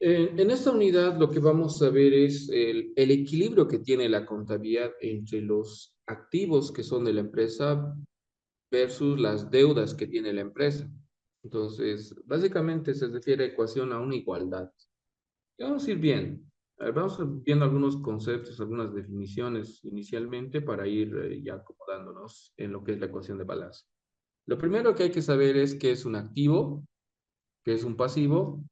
En esta unidad lo que vamos a ver es el equilibrio que tiene la contabilidad entre los activos que son de la empresa versus las deudas que tiene la empresa. Entonces, básicamente se refiere a ecuación a una igualdad. Y vamos a ir bien. A ver, vamos a ir viendo algunos conceptos, algunas definiciones inicialmente para ir ya acomodándonos en lo que es la ecuación de balance. Lo primero que hay que saber es qué es un activo, qué es un pasivo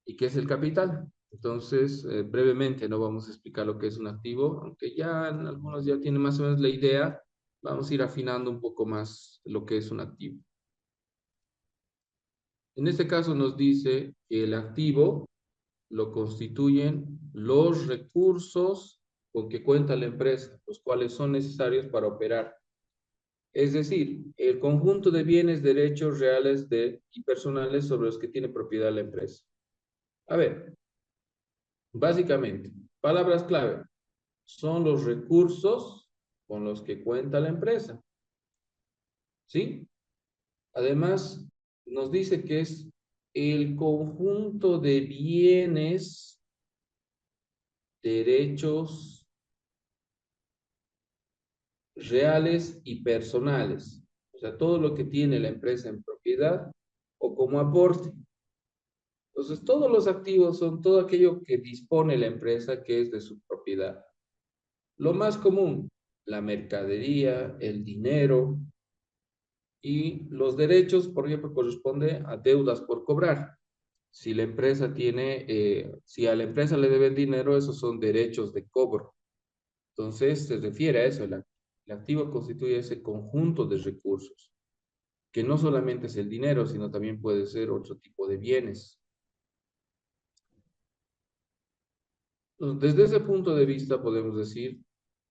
y qué es el capital. Entonces, brevemente no vamos a explicar lo que es un activo, aunque ya algunos ya tienen más o menos la idea, vamos a ir afinando un poco más lo que es un activo. En este caso nos dice que el activo lo constituyen los recursos con que cuenta la empresa, los cuales son necesarios para operar. Es decir, el conjunto de bienes, derechos reales y personales sobre los que tiene propiedad la empresa. A ver, básicamente, palabras clave, son los recursos con los que cuenta la empresa, ¿sí? Además, nos dice que es el conjunto de bienes, derechos reales y personales. O sea, todo lo que tiene la empresa en propiedad o como aporte. Entonces, todos los activos son todo aquello que dispone la empresa que es de su propiedad. Lo más común, la mercadería, el dinero y los derechos, por ejemplo, corresponde a deudas por cobrar. Si la empresa tiene, si a la empresa le deben dinero, esos son derechos de cobro. Entonces, se refiere a eso. El activo constituye ese conjunto de recursos, que no solamente es el dinero, sino también puede ser otro tipo de bienes. Entonces, desde ese punto de vista, podemos decir,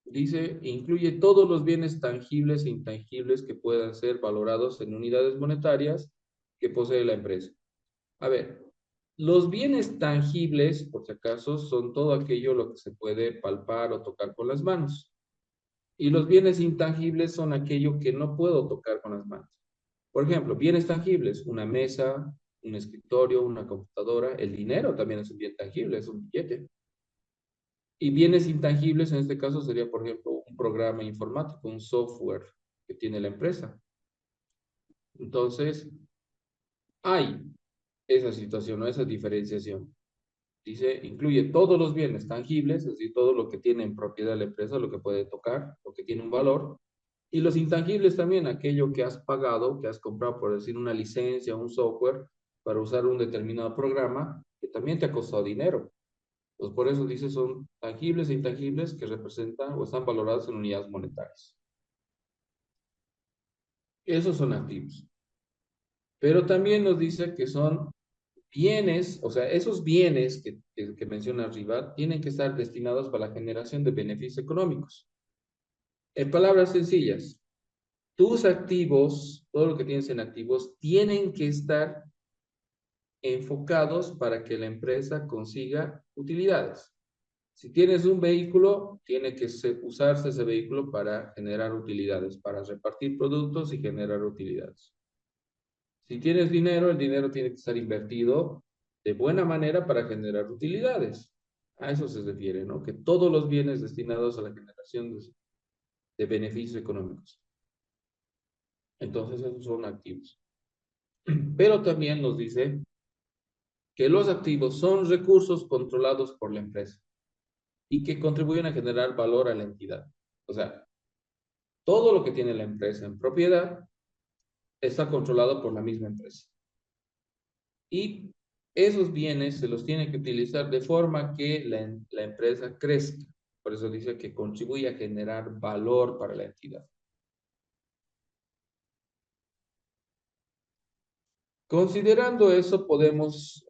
dice, incluye todos los bienes tangibles e intangibles que puedan ser valorados en unidades monetarias que posee la empresa. A ver, los bienes tangibles, por si acaso, son todo aquello lo que se puede palpar o tocar con las manos. Y los bienes intangibles son aquello que no puedo tocar con las manos. Por ejemplo, bienes tangibles, una mesa, un escritorio, una computadora, el dinero también es un bien tangible, es un billete. Y bienes intangibles en este caso sería, por ejemplo, un programa informático, un software que tiene la empresa. Entonces, hay esa situación o esa diferenciación. Dice, incluye todos los bienes tangibles, es decir, todo lo que tiene en propiedad la empresa, lo que puede tocar, lo que tiene un valor, y los intangibles también, aquello que has pagado, que has comprado, por decir, una licencia, un software, para usar un determinado programa, que también te ha costado dinero. Pues por eso dice, son tangibles e intangibles que representan o están valorados en unidades monetarias. Esos son activos. Pero también nos dice que son bienes, o sea, esos bienes que menciona arriba, tienen que estar destinados para la generación de beneficios económicos. En palabras sencillas, tus activos, todo lo que tienes en activos, tienen que estar enfocados para que la empresa consiga utilidades. Si tienes un vehículo, tiene que usarse ese vehículo para generar utilidades, para repartir productos y generar utilidades. Si tienes dinero, el dinero tiene que estar invertido de buena manera para generar utilidades. A eso se refiere, ¿no? Que todos los bienes destinados a la generación de beneficios económicos. Entonces, esos son activos. Pero también nos dice que los activos son recursos controlados por la empresa y que contribuyen a generar valor a la entidad. O sea, todo lo que tiene la empresa en propiedad está controlado por la misma empresa. Y esos bienes se los tiene que utilizar de forma que la empresa crezca. Por eso dice que contribuye a generar valor para la entidad. Considerando eso, podemos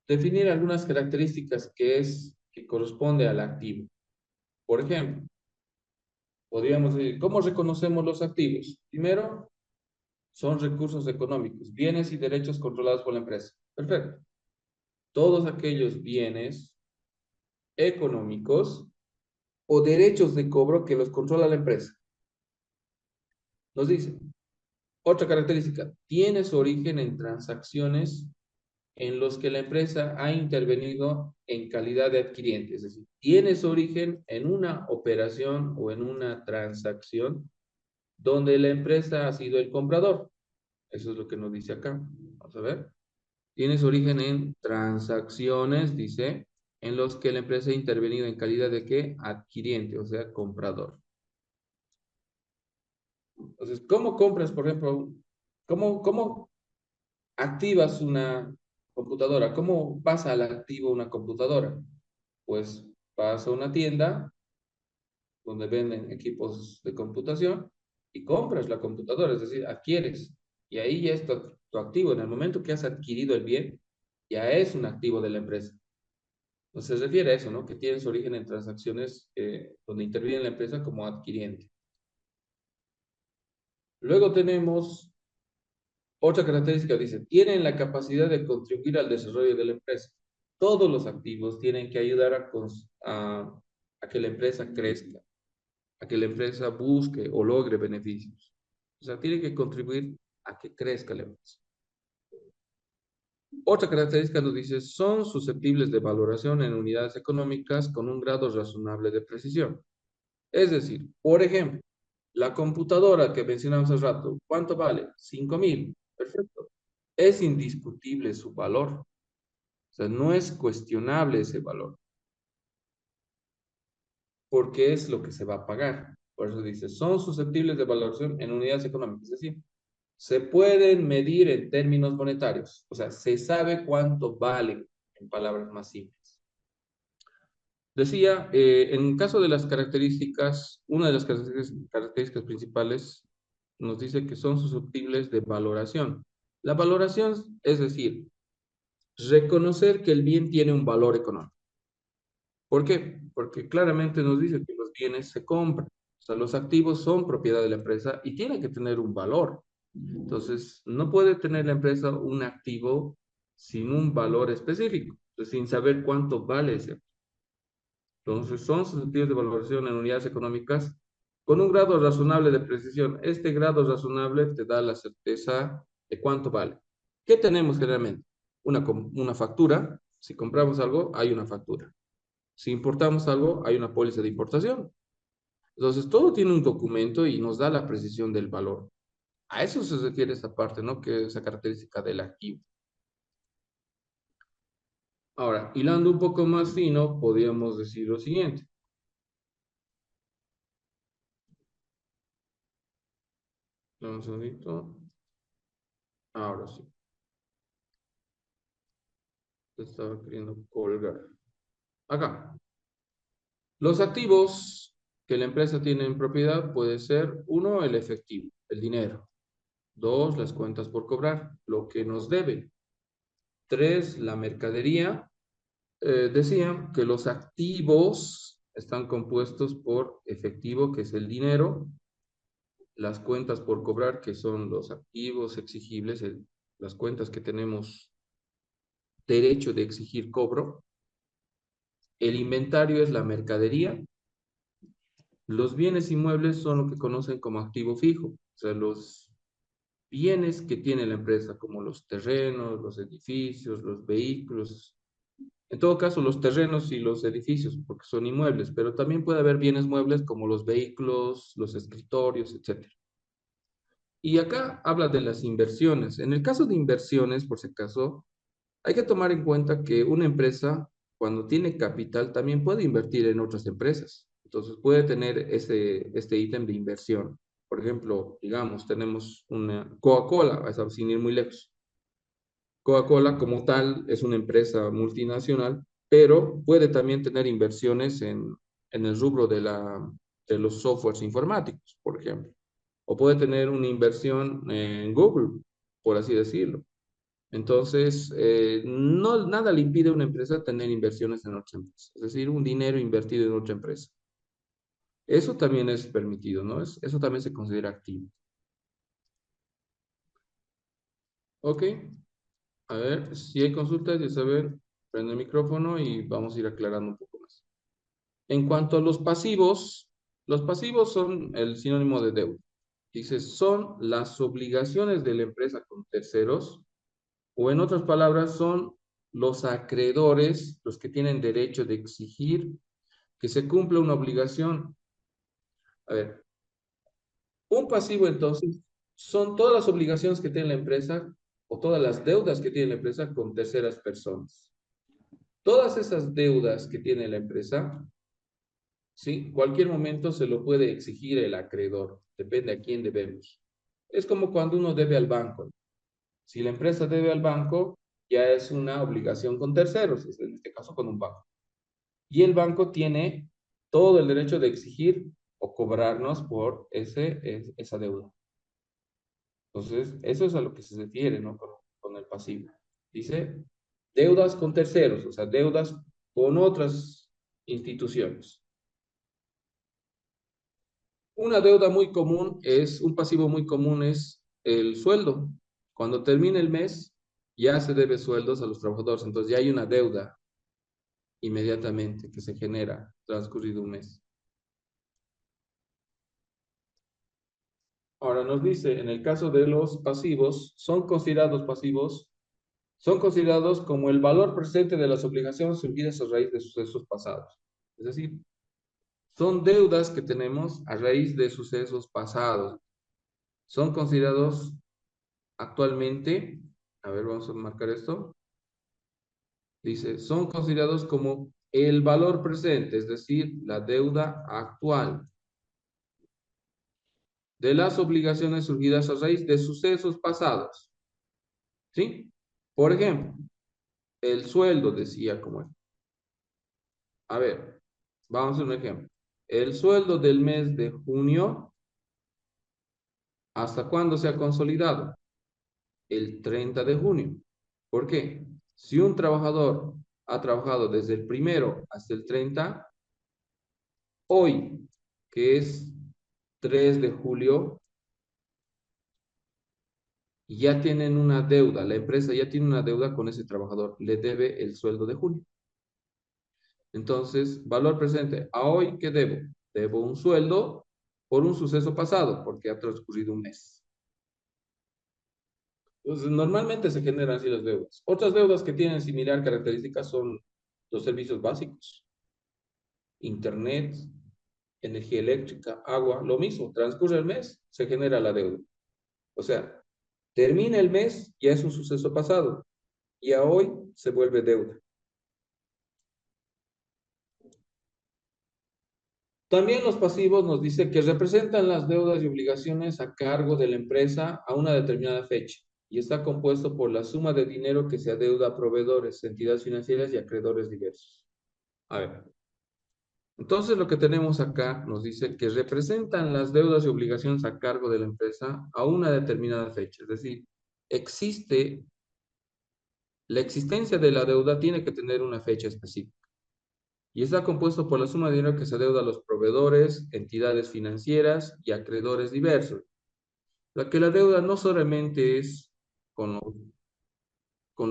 definir algunas características que corresponde al activo. Por ejemplo, podríamos decir, ¿cómo reconocemos los activos? Primero, son recursos económicos, bienes y derechos controlados por la empresa. Perfecto. Todos aquellos bienes económicos o derechos de cobro que los controla la empresa. Nos dice, otra característica, tiene su origen en transacciones en los que la empresa ha intervenido en calidad de adquiriente, es decir, tiene su origen en una operación o en una transacción donde la empresa ha sido el comprador. Eso es lo que nos dice acá. Vamos a ver. Tiene su origen en transacciones, dice, en los que la empresa ha intervenido en calidad de qué? Adquiriente, o sea, comprador. Entonces, ¿cómo compras, por ejemplo, cómo activas una computadora? ¿Cómo pasa al activo una computadora? Pues vas a una tienda donde venden equipos de computación y compras la computadora, es decir, adquieres. Y ahí ya es tu activo. En el momento que has adquirido el bien, ya es un activo de la empresa. Entonces se refiere a eso, ¿no? Que tiene su origen en transacciones donde interviene la empresa como adquiriente. Luego tenemos otra característica, dice, tienen la capacidad de contribuir al desarrollo de la empresa. Todos los activos tienen que ayudar a que la empresa crezca, a que la empresa busque o logre beneficios. O sea, tiene que contribuir a que crezca la empresa. Otra característica nos dice, son susceptibles de valoración en unidades económicas con un grado razonable de precisión. Es decir, por ejemplo, la computadora que mencionamos hace rato, ¿cuánto vale? 5.000. Perfecto. Es indiscutible su valor. O sea, no es cuestionable ese valor, porque es lo que se va a pagar. Por eso dice, son susceptibles de valoración en unidades económicas. Es decir, se pueden medir en términos monetarios. O sea, se sabe cuánto valen, en palabras más simples. Decía, en caso de las características, una de las características principales nos dice que son susceptibles de valoración. La valoración es decir, reconocer que el bien tiene un valor económico. ¿Por qué? Porque claramente nos dice que los bienes se compran. O sea, los activos son propiedad de la empresa y tienen que tener un valor. Entonces, no puede tener la empresa un activo sin un valor específico, sin saber cuánto vale ese activo. Entonces, son susceptibles de valoración en unidades económicas con un grado razonable de precisión. Este grado razonable te da la certeza de cuánto vale. ¿Qué tenemos generalmente? Una factura. Si compramos algo, hay una factura. Si importamos algo, hay una póliza de importación. Entonces, todo tiene un documento y nos da la precisión del valor. A eso se refiere esta parte, ¿no? Que es esa característica del activo. Ahora, hilando un poco más fino, podríamos decir lo siguiente. Un segundito. Ahora sí. Estaba queriendo colgar. Acá. Los activos que la empresa tiene en propiedad puede ser, uno, el efectivo, el dinero. Dos, las cuentas por cobrar, lo que nos debe. Tres, la mercadería. Decía que los activos están compuestos por efectivo, que es el dinero, las cuentas por cobrar, que son los activos exigibles, las cuentas que tenemos derecho de exigir cobro. El inventario es la mercadería. Los bienes inmuebles son lo que conocen como activo fijo, o sea, los bienes que tiene la empresa, como los terrenos, los edificios, los vehículos. En todo caso, los terrenos y los edificios, porque son inmuebles, pero también puede haber bienes muebles como los vehículos, los escritorios, etcétera. Y acá habla de las inversiones. En el caso de inversiones, por si acaso, hay que tomar en cuenta que una empresa, cuando tiene capital, también puede invertir en otras empresas. Entonces, puede tener este ítem de inversión. Por ejemplo, digamos, tenemos una Coca-Cola, sin ir muy lejos. Coca-Cola como tal es una empresa multinacional, pero puede también tener inversiones en el rubro de los softwares informáticos, por ejemplo. O puede tener una inversión en Google, por así decirlo. Entonces, no, nada le impide a una empresa tener inversiones en otra empresa, es decir, un dinero invertido en otra empresa. Eso también es permitido, ¿no? Eso también se considera activo. Ok, a ver, si hay consultas, ya saben, prende el micrófono y vamos a ir aclarando un poco más. En cuanto a los pasivos son el sinónimo de deuda. Dice, son las obligaciones de la empresa con terceros O en otras palabras, son los acreedores los que tienen derecho de exigir que se cumpla una obligación. A ver, un pasivo entonces son todas las obligaciones que tiene la empresa o todas las deudas que tiene la empresa con terceras personas. Todas esas deudas que tiene la empresa, ¿sí? Cualquier momento se lo puede exigir el acreedor, depende a quién debemos. Es como cuando uno debe al banco. Si la empresa debe al banco, ya es una obligación con terceros, en este caso con un banco. Y el banco tiene todo el derecho de exigir o cobrarnos por esa deuda. Entonces, eso es a lo que se refiere, ¿no? Con el pasivo. Dice, deudas con terceros, o sea, deudas con otras instituciones. Una deuda muy común un pasivo muy común es el sueldo. Cuando termina el mes, ya se debe sueldos a los trabajadores, entonces ya hay una deuda inmediatamente que se genera transcurrido un mes. Ahora nos dice, en el caso de los pasivos, son considerados como el valor presente de las obligaciones surgidas a raíz de sucesos pasados. Es decir, son deudas que tenemos a raíz de sucesos pasados. Son considerados actualmente, a ver, vamos a marcar esto, dice, son considerados como el valor presente, es decir, la deuda actual de las obligaciones surgidas a raíz de sucesos pasados. ¿Sí? Por ejemplo, el sueldo decía como es. A ver, vamos a un ejemplo. El sueldo del mes de junio, ¿hasta cuándo se ha consolidado? El 30 de junio. ¿Por qué? Si un trabajador ha trabajado desde el primero hasta el 30, hoy, que es 3 de julio, ya tienen una deuda, la empresa ya tiene una deuda con ese trabajador, le debe el sueldo de junio. Entonces, valor presente, ¿a hoy qué debo? Debo un sueldo por un suceso pasado, porque ha transcurrido un mes. Entonces, normalmente se generan así las deudas. Otras deudas que tienen similar características son los servicios básicos, internet, energía eléctrica, agua, lo mismo, transcurre el mes, se genera la deuda. O sea, termina el mes, ya es un suceso pasado, y a hoy se vuelve deuda. También los pasivos nos dice que representan las deudas y obligaciones a cargo de la empresa a una determinada fecha y está compuesto por la suma de dinero que se adeuda a proveedores, entidades financieras y acreedores diversos. A ver, entonces lo que tenemos acá nos dice que representan las deudas y obligaciones a cargo de la empresa a una determinada fecha, es decir, existe, la existencia de la deuda tiene que tener una fecha específica y está compuesto por la suma de dinero que se adeuda a los proveedores, entidades financieras y acreedores diversos. La deuda no solamente es con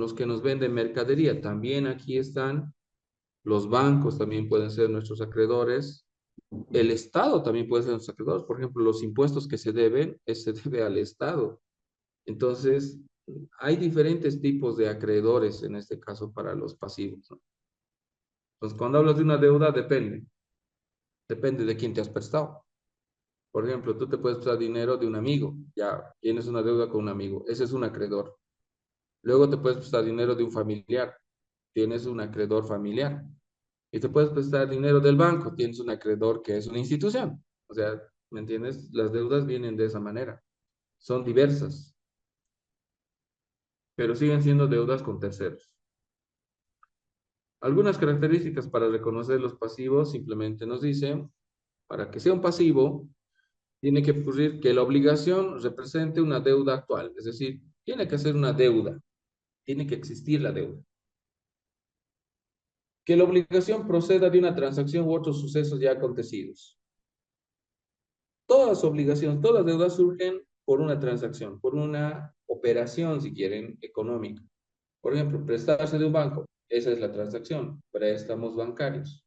los que nos venden mercadería, también aquí están los bancos, también pueden ser nuestros acreedores, el Estado también puede ser nuestros acreedores, por ejemplo, los impuestos que se deben, se debe al Estado. Entonces, hay diferentes tipos de acreedores en este caso para los pasivos, ¿no? Entonces, cuando hablas de una deuda, depende de quién te has prestado. Por ejemplo, tú te puedes prestar dinero de un amigo, ya tienes una deuda con un amigo, ese es un acreedor. Luego te puedes prestar dinero de un familiar, tienes un acreedor familiar. Y te puedes prestar dinero del banco, tienes un acreedor que es una institución. O sea, ¿me entiendes? Las deudas vienen de esa manera. Son diversas, pero siguen siendo deudas con terceros. Algunas características para reconocer los pasivos simplemente nos dicen, para que sea un pasivo, tiene que ocurrir que la obligación represente una deuda actual, es decir, tiene que ser una deuda, tiene que existir la deuda. Que la obligación proceda de una transacción u otros sucesos ya acontecidos. Todas las obligaciones, todas las deudas surgen por una transacción, por una operación, si quieren, económica. Por ejemplo, prestarse de un banco, esa es la transacción, préstamos bancarios.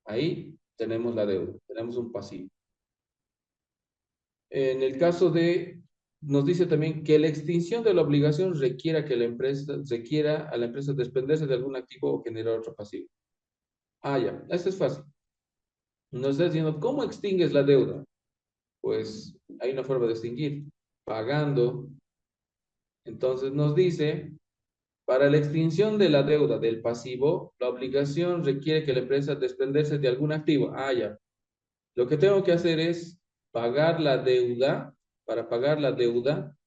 Ahí tenemos la deuda, tenemos un pasivo. En el caso de nos dice también que la extinción de la obligación requiera a la empresa desprenderse de algún activo o generar otro pasivo. Ah, ya, esto es fácil. Nos está diciendo, ¿cómo extingues la deuda? Pues hay una forma de extinguir, pagando. Entonces nos dice, para la extinción de la deuda del pasivo, la obligación requiere que la empresa desprenderse de algún activo. Ah, ya. Lo que tengo que hacer es pagar la deuda. Para pagar la deuda,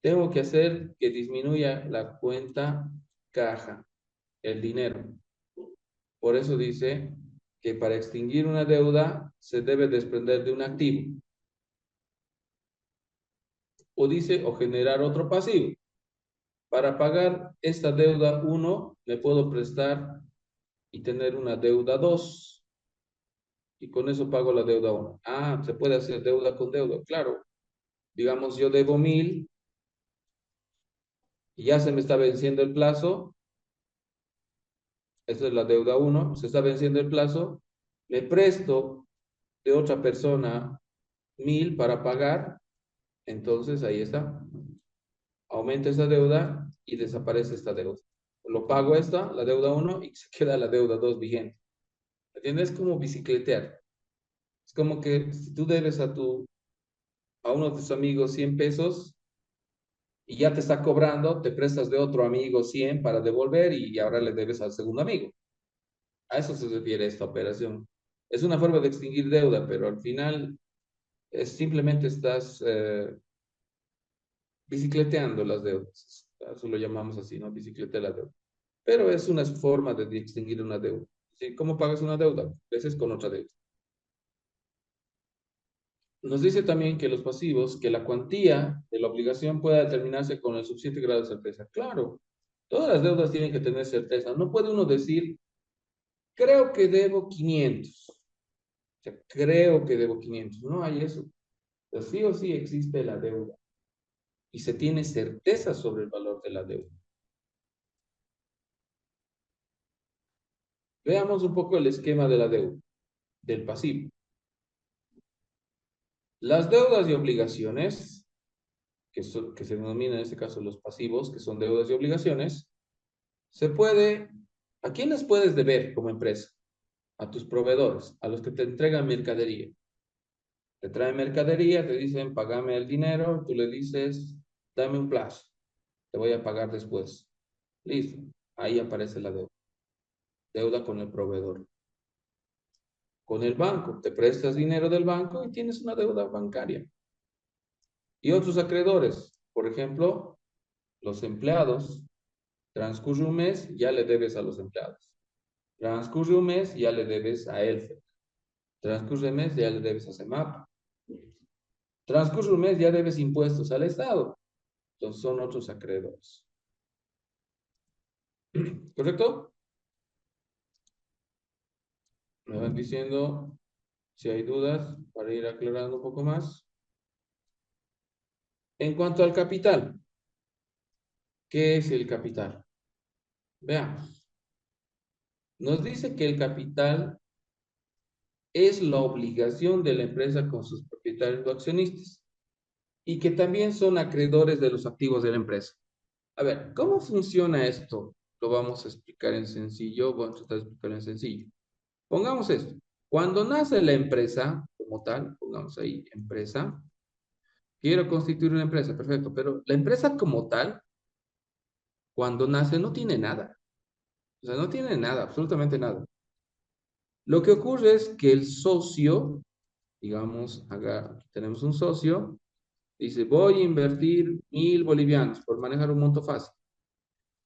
tengo que hacer que disminuya la cuenta caja, el dinero. Por eso dice que para extinguir una deuda se debe desprender de un activo. O dice, o generar otro pasivo. Para pagar esta deuda 1, me puedo prestar y tener una deuda 2. Y con eso pago la deuda 1. Ah, se puede hacer deuda con deuda. Claro, digamos, yo debo 1000 y ya se me está venciendo el plazo. Esa es la deuda 1. Se está venciendo el plazo. Le presto de otra persona 1000 para pagar. Entonces ahí está. Aumenta esa deuda y desaparece esta deuda. Lo pago esta, la deuda 1, y se queda la deuda 2 vigente. ¿Entiendes? Es como bicicletear. Es como que si tú debes a uno de tus amigos 100 pesos y ya te está cobrando, te prestas de otro amigo 100 para devolver y ahora le debes al segundo amigo. A eso se refiere esta operación. Es una forma de extinguir deuda, pero al final simplemente estás bicicleteando las deudas. Eso lo llamamos así, ¿no? Bicicletear la deuda. Pero es una forma de extinguir una deuda. ¿Sí? ¿Cómo pagas una deuda? A veces con otra deuda. Nos dice también que los pasivos, que la cuantía de la obligación pueda determinarse con el suficiente grado de certeza. Claro, todas las deudas tienen que tener certeza. No puede uno decir, creo que debo 500. O sea, creo que debo 500. No hay eso. Pero sí o sí existe la deuda. Y se tiene certeza sobre el valor de la deuda. Veamos un poco el esquema de la deuda, del pasivo. Las deudas y obligaciones, que se denominan en este caso los pasivos, que son deudas y obligaciones, ¿a quién les puedes deber como empresa? A tus proveedores, a los que te entregan mercadería. Te traen mercadería, te dicen, págame el dinero, tú le dices, dame un plazo, te voy a pagar después. Listo, ahí aparece la deuda. Deuda con el proveedor. Con el banco, te prestas dinero del banco y tienes una deuda bancaria. Y otros acreedores, por ejemplo, los empleados. Transcurre un mes, ya le debes a los empleados. Transcurre un mes, ya le debes a ELFE. Transcurre un mes, ya le debes a CEMAP. Transcurre un mes, ya debes impuestos al Estado. Entonces son otros acreedores. ¿Correcto? Me van diciendo si hay dudas para ir aclarando un poco más. En cuanto al capital, ¿qué es el capital? Veamos. Nos dice que el capital es la obligación de la empresa con sus propietarios o accionistas y que también son acreedores de los activos de la empresa. A ver, ¿cómo funciona esto? Lo vamos a explicar en sencillo, voy a tratar de explicarlo en sencillo. Pongamos esto. Cuando nace la empresa como tal, pongamos ahí empresa, quiero constituir una empresa, perfecto, pero la empresa como tal, cuando nace no tiene nada. O sea, no tiene nada, absolutamente nada. Lo que ocurre es que el socio, digamos, acá tenemos un socio, dice, voy a invertir 1000 bolivianos por manejar un monto fácil.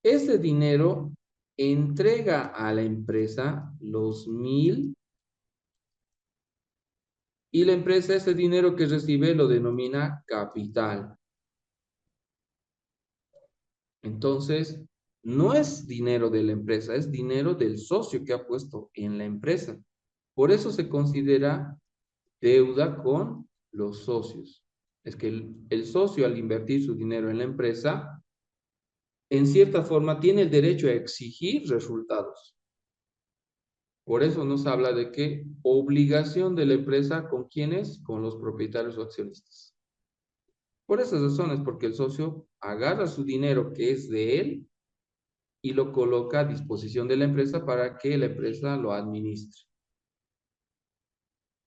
Ese dinero entrega a la empresa los 1000 y la empresa ese dinero que recibe lo denomina capital. Entonces, no es dinero de la empresa, es dinero del socio que ha puesto en la empresa. Por eso se considera deuda con los socios. Es que el socio al invertir su dinero en la empresa, en cierta forma tiene el derecho a exigir resultados. Por eso nos habla de que obligación de la empresa con quiénes, con los propietarios o accionistas. Por esas razones, porque el socio agarra su dinero que es de él y lo coloca a disposición de la empresa para que la empresa lo administre.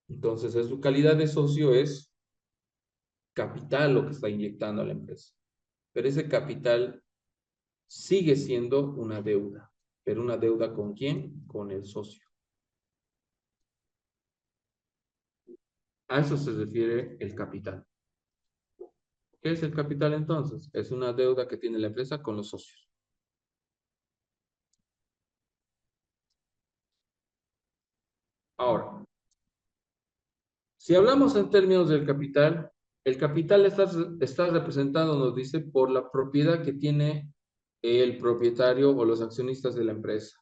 Entonces, en su calidad de socio es capital lo que está inyectando a la empresa. Pero ese capital sigue siendo una deuda. ¿Pero una deuda con quién? Con el socio. A eso se refiere el capital. ¿Qué es el capital entonces? Es una deuda que tiene la empresa con los socios. Ahora, si hablamos en términos del capital, el capital está representado, nos dice, por la propiedad que tiene el propietario o los accionistas de la empresa.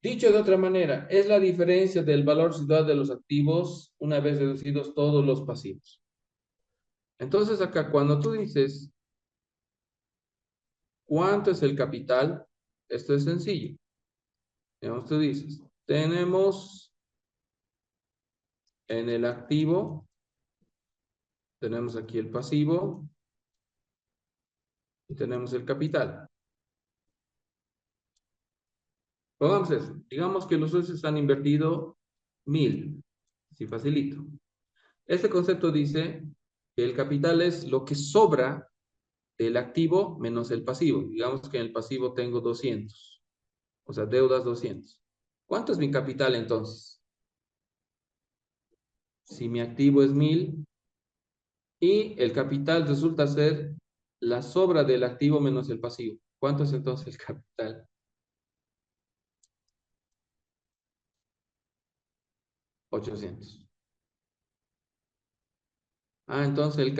Dicho de otra manera, es la diferencia del valor residual de los activos una vez deducidos todos los pasivos. Entonces acá cuando tú dices, ¿cuánto es el capital? Esto es sencillo. Digamos, tú dices, tenemos en el activo, tenemos aquí el pasivo y tenemos el capital. Pongamos eso. Digamos que los socios han invertido 1.000. Así facilito. Este concepto dice que el capital es lo que sobra del activo menos el pasivo. Digamos que en el pasivo tengo 200. O sea, deudas 200. ¿Cuánto es mi capital entonces? Si mi activo es 1.000 y el capital resulta ser la sobra del activo menos el pasivo. ¿Cuánto es entonces el capital? 800. Entonces el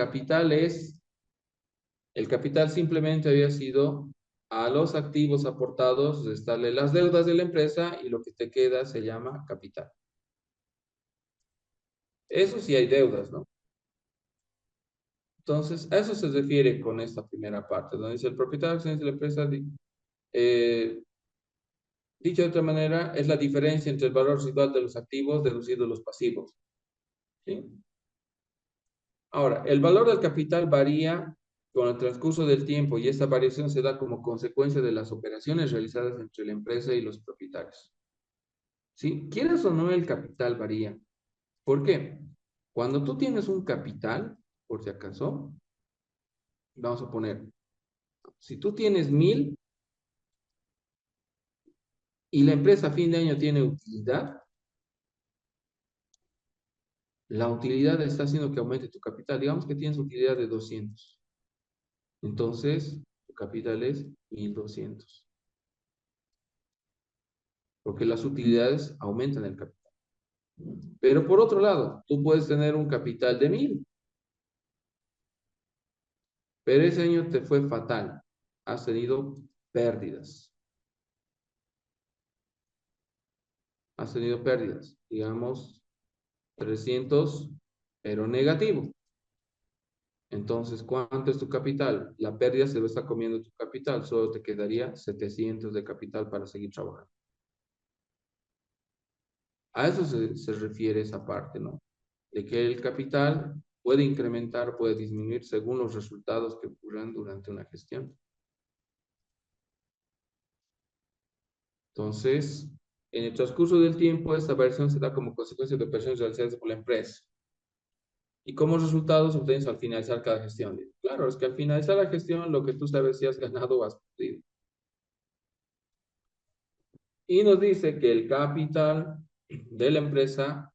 capital simplemente había sido a los activos aportados, restarle las deudas de la empresa y lo que te queda se llama capital. Eso sí hay deudas, ¿no? Entonces, a eso se refiere con esta primera parte, donde dice el propietario accionista de la empresa, eh, dicho de otra manera, es la diferencia entre el valor residual de los activos deducidos los pasivos. ¿Sí? Ahora, el valor del capital varía con el transcurso del tiempo y esta variación se da como consecuencia de las operaciones realizadas entre la empresa y los propietarios. ¿Sí? Quieras o no, el capital varía. ¿Por qué? Cuando tú tienes un capital, por si acaso, vamos a poner, si tú tienes 1.000 y la empresa a fin de año tiene utilidad, la utilidad está haciendo que aumente tu capital. Digamos que tienes utilidad de 200. Entonces, tu capital es 1.200. Porque las utilidades aumentan el capital. Pero por otro lado, tú puedes tener un capital de 1.000, pero ese año te fue fatal. Has tenido pérdidas. Has tenido pérdidas. Digamos, 300, pero negativo. Entonces, ¿cuánto es tu capital? La pérdida se lo está comiendo tu capital. Solo te quedaría 700 de capital para seguir trabajando. A eso se refiere esa parte, ¿no? De que el capital puede incrementar, puede disminuir según los resultados que ocurran durante una gestión. Entonces, en el transcurso del tiempo, esta variación se da como consecuencia de operaciones realizadas por la empresa. Y como resultados obtienes al finalizar cada gestión. Claro, es que al finalizar la gestión, lo que tú sabes si has ganado o has perdido. Y nos dice que el capital de la empresa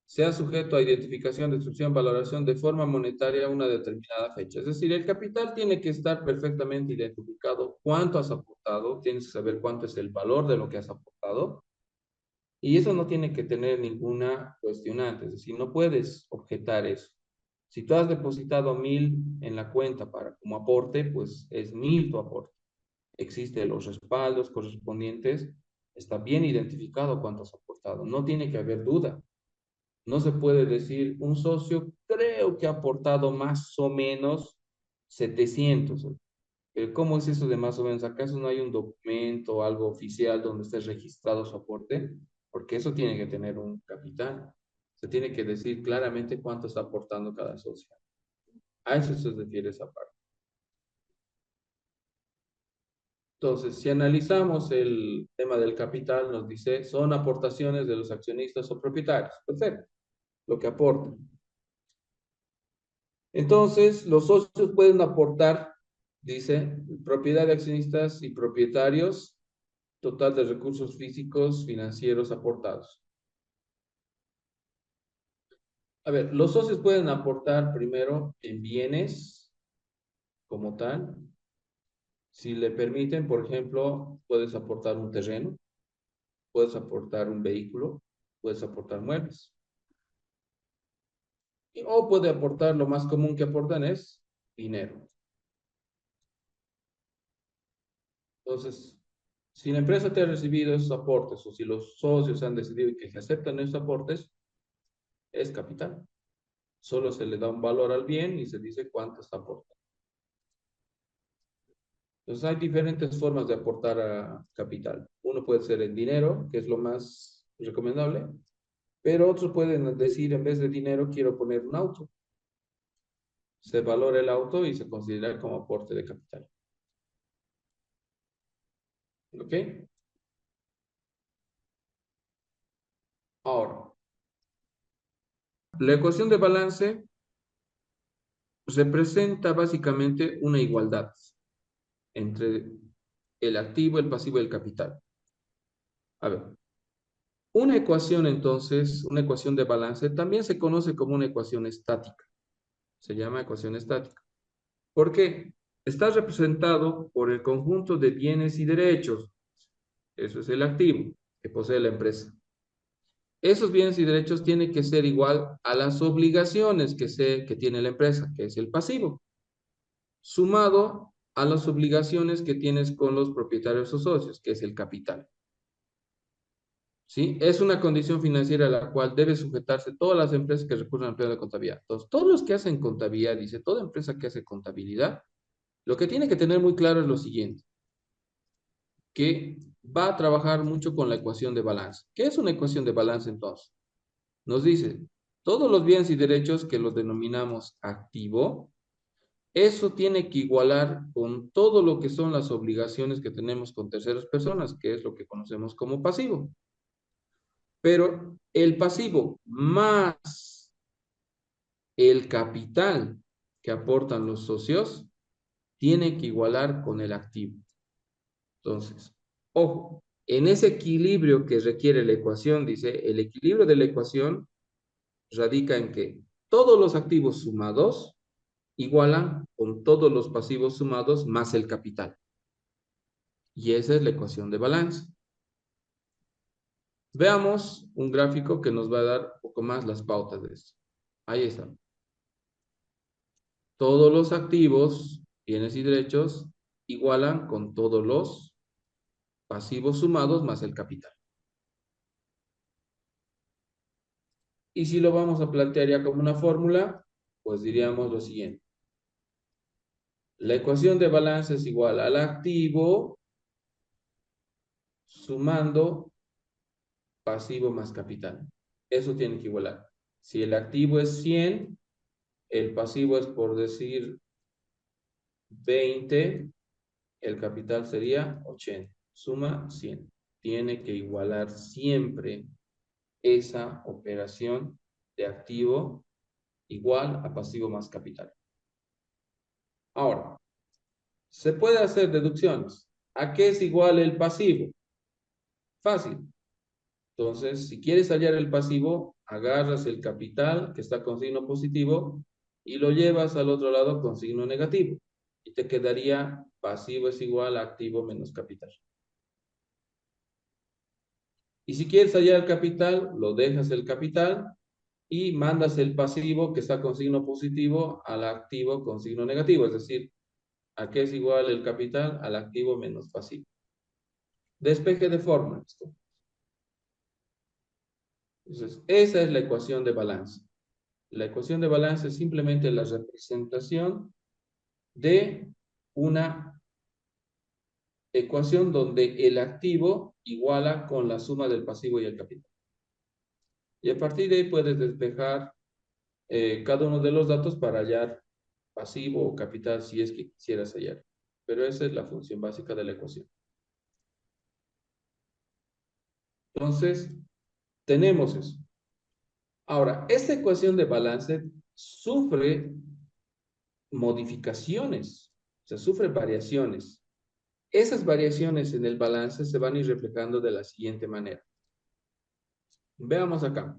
sea sujeto a identificación, destrucción, valoración de forma monetaria a una determinada fecha. Es decir, el capital tiene que estar perfectamente identificado cuánto has aportado, tienes que saber cuánto es el valor de lo que has aportado, y eso no tiene que tener ninguna cuestionante, es decir, no puedes objetar eso. Si tú has depositado 1.000 en la cuenta para como aporte, pues es 1.000 tu aporte. Existen los respaldos correspondientes, está bien identificado cuánto has aportado, no tiene que haber duda. No se puede decir, un socio creo que ha aportado más o menos 700. ¿Cómo es eso de más o menos? ¿Acaso no hay un documento o algo oficial donde esté registrado su aporte? Porque eso tiene que tener un capital. Se tiene que decir claramente cuánto está aportando cada socio. A eso se refiere esa parte. Entonces, si analizamos el tema del capital, nos dice, son aportaciones de los accionistas o propietarios. Perfecto, lo que aportan. Entonces, los socios pueden aportar, dice, propiedad de accionistas y propietarios, total de recursos físicos, financieros aportados. A ver, los socios pueden aportar primero en bienes como tal. Si le permiten, por ejemplo, puedes aportar un terreno, puedes aportar un vehículo, puedes aportar muebles. O puede aportar, lo más común que aportan es dinero. Entonces, si la empresa te ha recibido esos aportes o si los socios han decidido que se aceptan esos aportes, es capital. Solo se le da un valor al bien y se dice cuánto está aportando. Entonces, hay diferentes formas de aportar a capital. Uno puede ser en dinero, que es lo más recomendable, pero otros pueden decir, en vez de dinero, quiero poner un auto. Se valora el auto y se considera como aporte de capital. ¿Ok? Ahora, la ecuación de balance representa básicamente una igualdad entre el activo, el pasivo y el capital. A ver, una ecuación entonces, una ecuación de balance, también se conoce como una ecuación estática. Se llama ecuación estática. ¿Por qué? Está representado por el conjunto de bienes y derechos. Eso es el activo que posee la empresa. Esos bienes y derechos tienen que ser igual a las obligaciones que tiene la empresa, que es el pasivo, sumado a las obligaciones que tienes con los propietarios o socios, que es el capital. ¿Sí? Es una condición financiera a la cual debe sujetarse todas las empresas que recurren al empleo de contabilidad. Entonces, todos los que hacen contabilidad, dice, toda empresa que hace contabilidad, lo que tiene que tener muy claro es lo siguiente, que va a trabajar mucho con la ecuación de balance. ¿Qué es una ecuación de balance entonces? Nos dice, todos los bienes y derechos que los denominamos activo, eso tiene que igualar con todo lo que son las obligaciones que tenemos con terceras personas, que es lo que conocemos como pasivo. Pero el pasivo más el capital que aportan los socios tiene que igualar con el activo. Entonces, ojo, en ese equilibrio que requiere la ecuación, dice, el equilibrio de la ecuación radica en que todos los activos sumados igualan con todos los pasivos sumados más el capital. Y esa es la ecuación de balance. Veamos un gráfico que nos va a dar un poco más las pautas de esto. Ahí está. Todos los activos, bienes y derechos, igualan con todos los pasivos sumados más el capital. Y si lo vamos a plantear ya como una fórmula, pues diríamos lo siguiente. La ecuación de balance es igual al activo sumando pasivo más capital. Eso tiene que igualar. Si el activo es 100, el pasivo es por decir 20, el capital sería 80. Suma 100. Tiene que igualar siempre esa operación de activo igual a pasivo más capital. Ahora, se puede hacer deducciones. ¿A qué es igual el pasivo? Fácil. Entonces, si quieres hallar el pasivo, agarras el capital que está con signo positivo y lo llevas al otro lado con signo negativo. Y te quedaría pasivo es igual a activo menos capital. Y si quieres hallar el capital, lo dejas el capital y mandas el pasivo que está con signo positivo al activo con signo negativo. Es decir, ¿a qué es igual el capital? Al activo menos pasivo. Despeje de forma. Entonces, esa es la ecuación de balance. La ecuación de balance es simplemente la representación de una ecuación donde el activo iguala con la suma del pasivo y el capital. Y a partir de ahí puedes despejar cada uno de los datos para hallar pasivo o capital si es que quisieras hallar. Pero esa es la función básica de la ecuación. Entonces, tenemos eso. Ahora, esta ecuación de balance sufre modificaciones, o sea, sufre variaciones. Esas variaciones en el balance se van a ir reflejando de la siguiente manera. Veamos acá.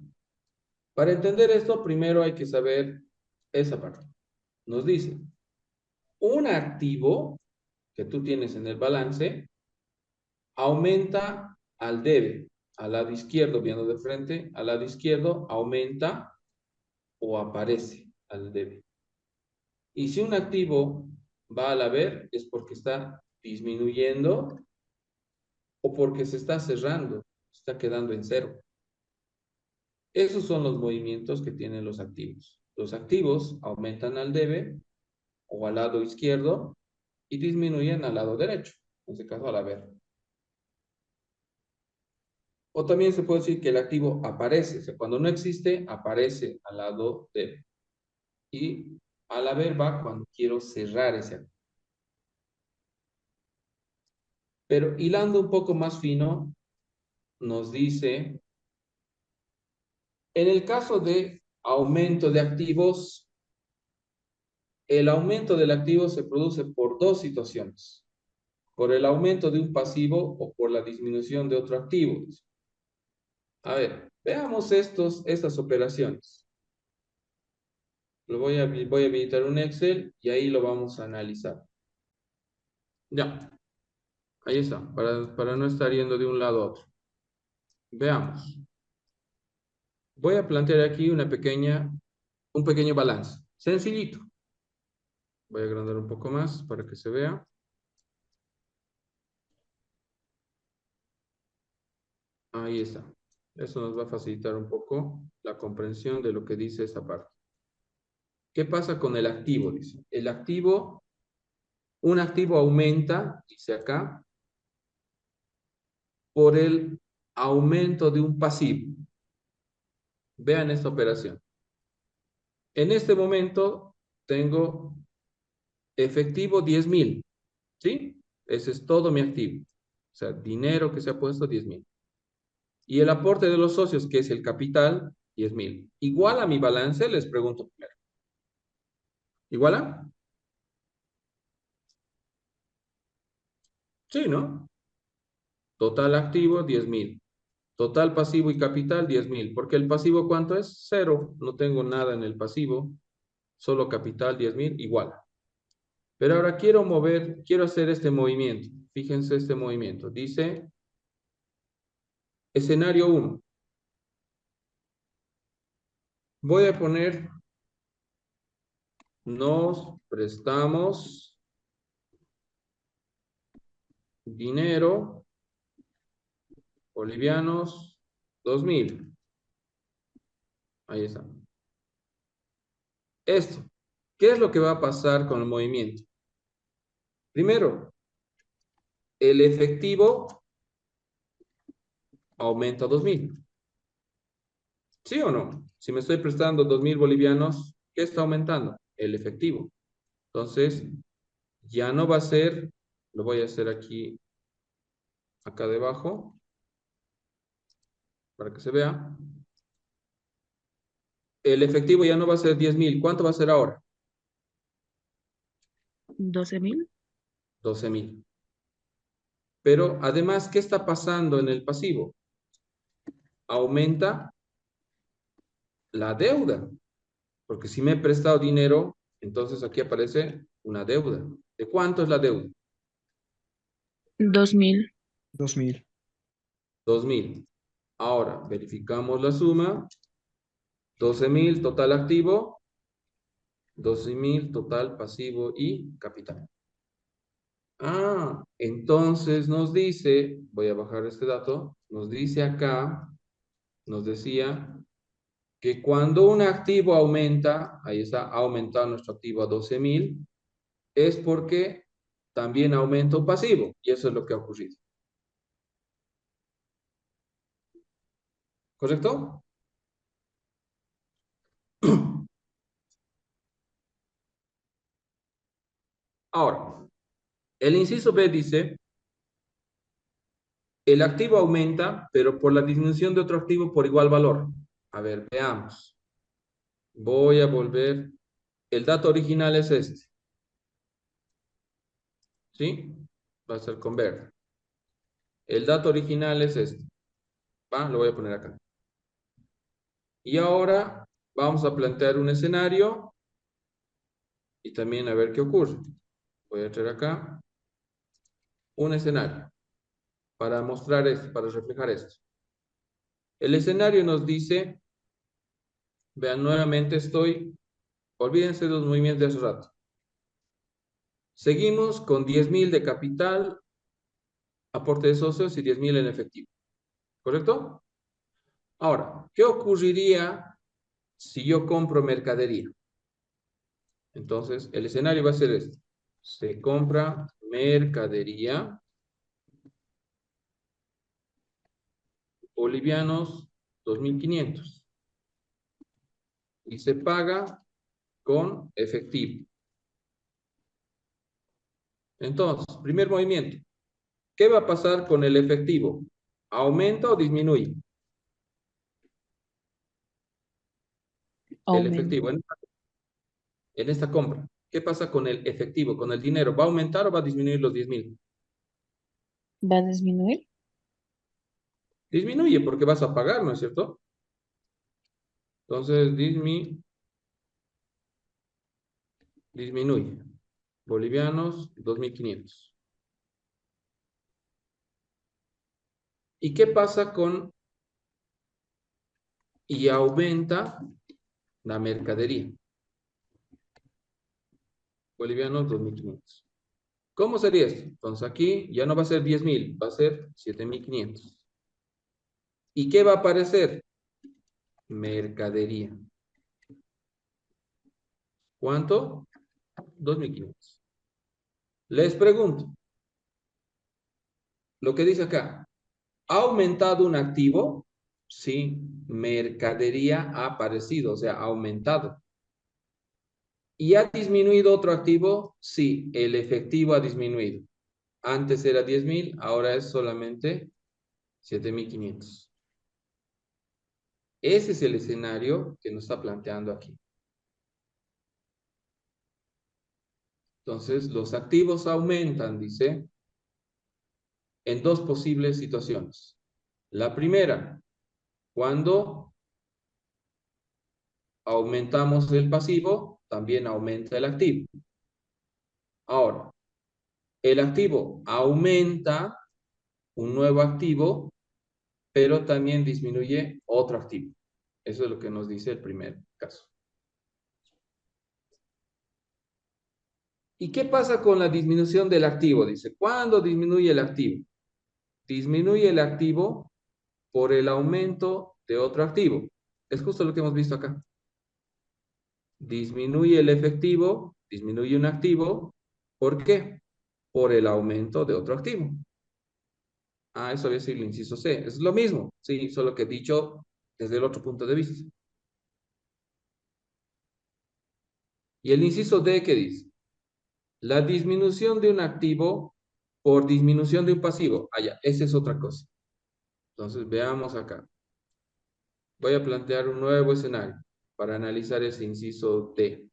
Para entender esto, primero hay que saber esa parte. Nos dice, un activo que tú tienes en el balance aumenta al debe. Al lado izquierdo, viendo de frente, al lado izquierdo aumenta o aparece al debe. Y si un activo va al haber, es porque está disminuyendo o porque se está cerrando, está quedando en cero. Esos son los movimientos que tienen los activos. Los activos aumentan al debe o al lado izquierdo y disminuyen al lado derecho, en este caso al haber. O también se puede decir que el activo aparece, o sea, cuando no existe, aparece al lado debe. Y al haber va cuando quiero cerrar ese activo. Pero hilando un poco más fino, nos dice, en el caso de aumento de activos, el aumento del activo se produce por dos situaciones. Por el aumento de un pasivo o por la disminución de otro activo. A ver, veamos estas operaciones. Voy a habilitar un Excel y ahí lo vamos a analizar. Ya, ahí está, para no estar yendo de un lado a otro. Veamos. Voy a plantear aquí un pequeño balance. Sencillito. Voy a agrandar un poco más para que se vea. Ahí está. Eso nos va a facilitar un poco la comprensión de lo que dice esta parte. ¿Qué pasa con el activo? Dice. Un activo aumenta, dice acá, por el aumento de un pasivo. Vean esta operación. En este momento tengo efectivo 10,000, ¿sí? Ese es todo mi activo. O sea, dinero que se ha puesto 10,000. Y el aporte de los socios, que es el capital, 10,000. Igual a mi balance, les pregunto primero. ¿Igual a? Sí, ¿no? Total activo, 10,000. Total pasivo y capital, 10,000. Porque el pasivo, ¿cuánto es? Cero. No tengo nada en el pasivo. Solo capital, 10,000, igual. Pero ahora quiero hacer este movimiento. Fíjense este movimiento. Dice, escenario 1. Voy a poner, nos prestamos dinero, bolivianos, 2,000. Ahí está. Esto. ¿Qué es lo que va a pasar con el movimiento? Primero, el efectivo aumenta 2,000. ¿Sí o no? Si me estoy prestando 2,000 bolivianos, ¿qué está aumentando? El efectivo. Entonces, ya no va a ser, lo voy a hacer aquí, acá debajo, para que se vea. El efectivo ya no va a ser 10,000. ¿Cuánto va a ser ahora? 12,000. 12,000. Pero además, ¿qué está pasando en el pasivo? Aumenta la deuda. Porque si me he prestado dinero, entonces aquí aparece una deuda. ¿De cuánto es la deuda? 2,000. 2,000. 2,000. Ahora, verificamos la suma. 12,000 total activo, 12,000 total pasivo y capital. Entonces nos dice, voy a bajar este dato, nos dice acá, nos decía que cuando un activo aumenta, ahí está, ha aumentado nuestro activo a 12,000, es porque también aumenta un pasivo, y eso es lo que ha ocurrido. ¿Correcto? Ahora, el inciso B dice, el activo aumenta, pero por la disminución de otro activo por igual valor. A ver, veamos. Voy a volver. El dato original es este. ¿Sí? Va a ser con verde. El dato original es este. ¿Va? Lo voy a poner acá. Y ahora vamos a plantear un escenario y también a ver qué ocurre. Voy a traer acá un escenario para mostrar esto, para reflejar esto. El escenario nos dice, vean, nuevamente olvídense de los movimientos de hace rato. Seguimos con 10.000 de capital, aporte de socios y 10.000 en efectivo. ¿Correcto? Ahora, ¿qué ocurriría si yo compro mercadería? Entonces, el escenario va a ser este. Se compra mercadería, bolivianos 2.500. Y se paga con efectivo. Entonces, primer movimiento. ¿Qué va a pasar con el efectivo? ¿Aumenta o disminuye? El Aumenta. efectivo en esta compra. ¿Qué pasa con el efectivo, con el dinero? ¿Va a aumentar o va a disminuir los 10.000? ¿Va a disminuir? Disminuye porque vas a pagar, ¿no es cierto? Entonces, disminuye. Bolivianos, 2.500. ¿Y qué pasa y aumenta la mercadería? Bolivianos, 2.500. ¿Cómo sería esto? Entonces aquí ya no va a ser 10.000, va a ser 7.500. ¿Y qué va a aparecer? Mercadería. ¿Cuánto? 2.500. Les pregunto, lo que dice acá, ¿ha aumentado un activo? Sí, mercadería ha aparecido, o sea, ha aumentado. ¿Y ha disminuido otro activo? Sí, el efectivo ha disminuido. Antes era 10.000, ahora es solamente 7.500. Ese es el escenario que nos está planteando aquí. Entonces, los activos aumentan, dice, en dos posibles situaciones. La primera, cuando aumentamos el pasivo, también aumenta el activo. Ahora, el activo aumenta un nuevo activo, pero también disminuye otro activo. Eso es lo que nos dice el primer caso. ¿Y qué pasa con la disminución del activo? Dice, ¿cuándo disminuye el activo? Disminuye el activo por el aumento de otro activo. Es justo lo que hemos visto acá. Disminuye el efectivo, disminuye un activo. ¿Por qué? Por el aumento de otro activo. Ah, eso había sido el inciso C. Es lo mismo, sí, solo que dicho desde el otro punto de vista. Y el inciso D, ¿qué dice? La disminución de un activo por disminución de un pasivo. Ah, ya, esa es otra cosa. Entonces, veamos acá. Voy a plantear un nuevo escenario para analizar ese inciso D.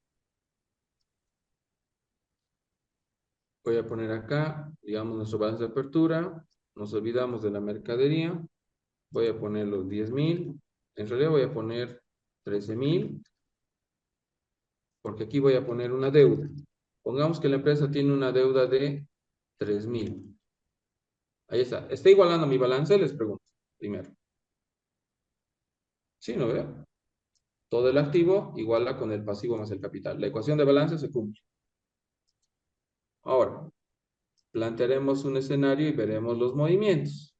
Voy a poner acá, digamos, nuestro balance de apertura. Nos olvidamos de la mercadería. Voy a poner los 10.000. En realidad voy a poner 13.000, porque aquí voy a poner una deuda. Pongamos que la empresa tiene una deuda de 3.000. Ahí está. ¿Está igualando mi balance? Les pregunto primero. Sí, ¿no veo? Todo el activo iguala con el pasivo más el capital. La ecuación de balance se cumple. Ahora, plantearemos un escenario y veremos los movimientos.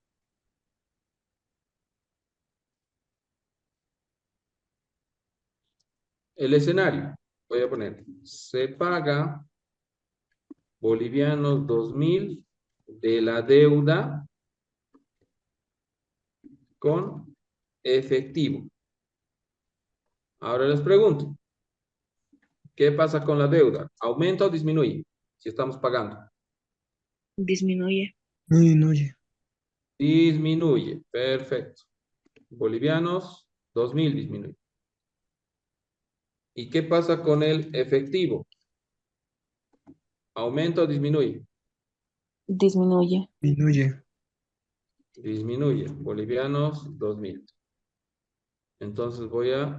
El escenario, voy a poner, se paga bolivianos 2.000 de la deuda con efectivo. Ahora les pregunto, ¿qué pasa con la deuda? ¿Aumenta o disminuye? Si estamos pagando. Disminuye. Disminuye. Disminuye. Perfecto. Bolivianos, 2.000 disminuye. ¿Y qué pasa con el efectivo? ¿Aumenta o disminuye? Disminuye. Disminuye. Disminuye. Bolivianos, 2.000. Entonces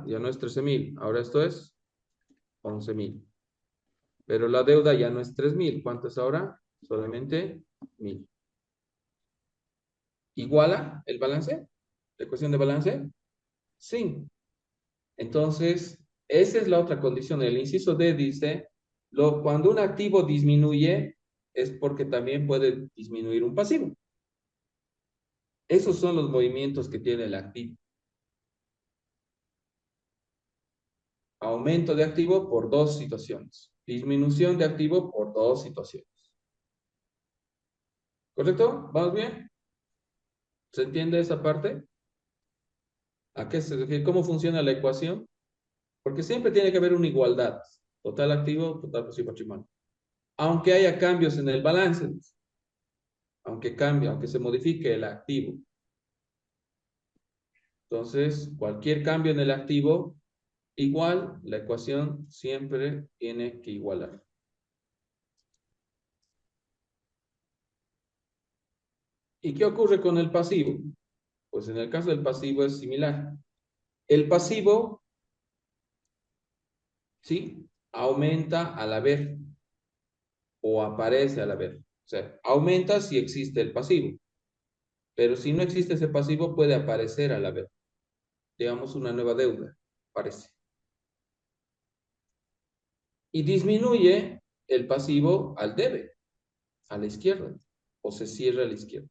ya no es 13.000, ahora esto es 11.000. Pero la deuda ya no es 3.000. ¿Cuánto es ahora? Solamente 1.000. ¿Iguala el balance? ¿La ecuación de balance? Sí. Entonces, esa es la otra condición. El inciso D dice, cuando un activo disminuye, es porque también puede disminuir un pasivo. Esos son los movimientos que tiene el activo. Aumento de activo por dos situaciones. Disminución de activo por dos situaciones. ¿Correcto? ¿Vamos bien? ¿Se entiende esa parte? ¿A qué se refiere? ¿Cómo funciona la ecuación? Porque siempre tiene que haber una igualdad. Total activo, total pasivo patrimonial. Aunque haya cambios en el balance, aunque cambie, aunque se modifique el activo. Entonces, cualquier cambio en el activo, igual, la ecuación siempre tiene que igualar. ¿Y qué ocurre con el pasivo? Pues en el caso del pasivo es similar. El pasivo, ¿sí? Aumenta al haber o aparece al haber. O sea, aumenta si existe el pasivo, pero si no existe ese pasivo puede aparecer al haber. Digamos una nueva deuda, aparece. Y disminuye el pasivo al debe, a la izquierda, o se cierra a la izquierda.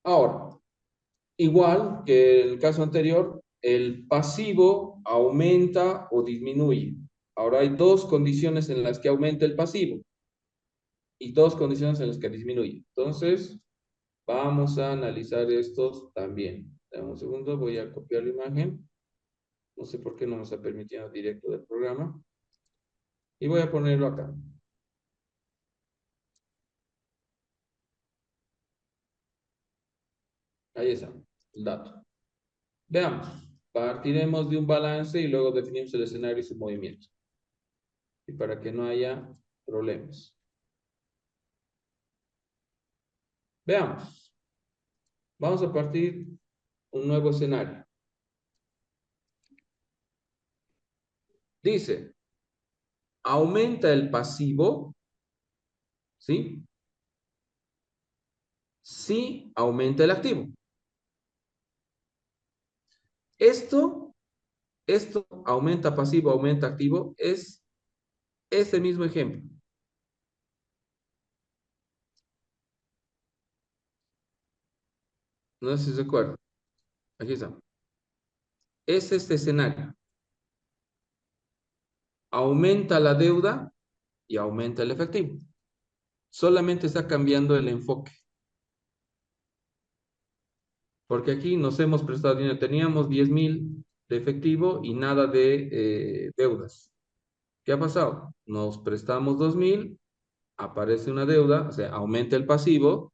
Ahora, igual que el caso anterior, el pasivo aumenta o disminuye. Ahora hay dos condiciones en las que aumenta el pasivo y dos condiciones en las que disminuye. Entonces, vamos a analizar estos también. Dame un segundo, voy a copiar la imagen. No sé por qué no nos ha permitido directo del programa. Y voy a ponerlo acá. Ahí está, el dato. Veamos. Partiremos de un balance y luego definimos el escenario y su movimiento. Y para que no haya problemas. Veamos. Vamos a partir un nuevo escenario. Dice, aumenta el pasivo, ¿sí? Sí, aumenta el activo. Esto aumenta pasivo, aumenta activo, es este mismo ejemplo. No sé si se acuerdan. Aquí está. Es este escenario. Aumenta la deuda y aumenta el efectivo. Solamente está cambiando el enfoque. Porque aquí nos hemos prestado dinero. Teníamos 10.000 de efectivo y nada de deudas. ¿Qué ha pasado? Nos prestamos 2.000, aparece una deuda, o sea, aumenta el pasivo,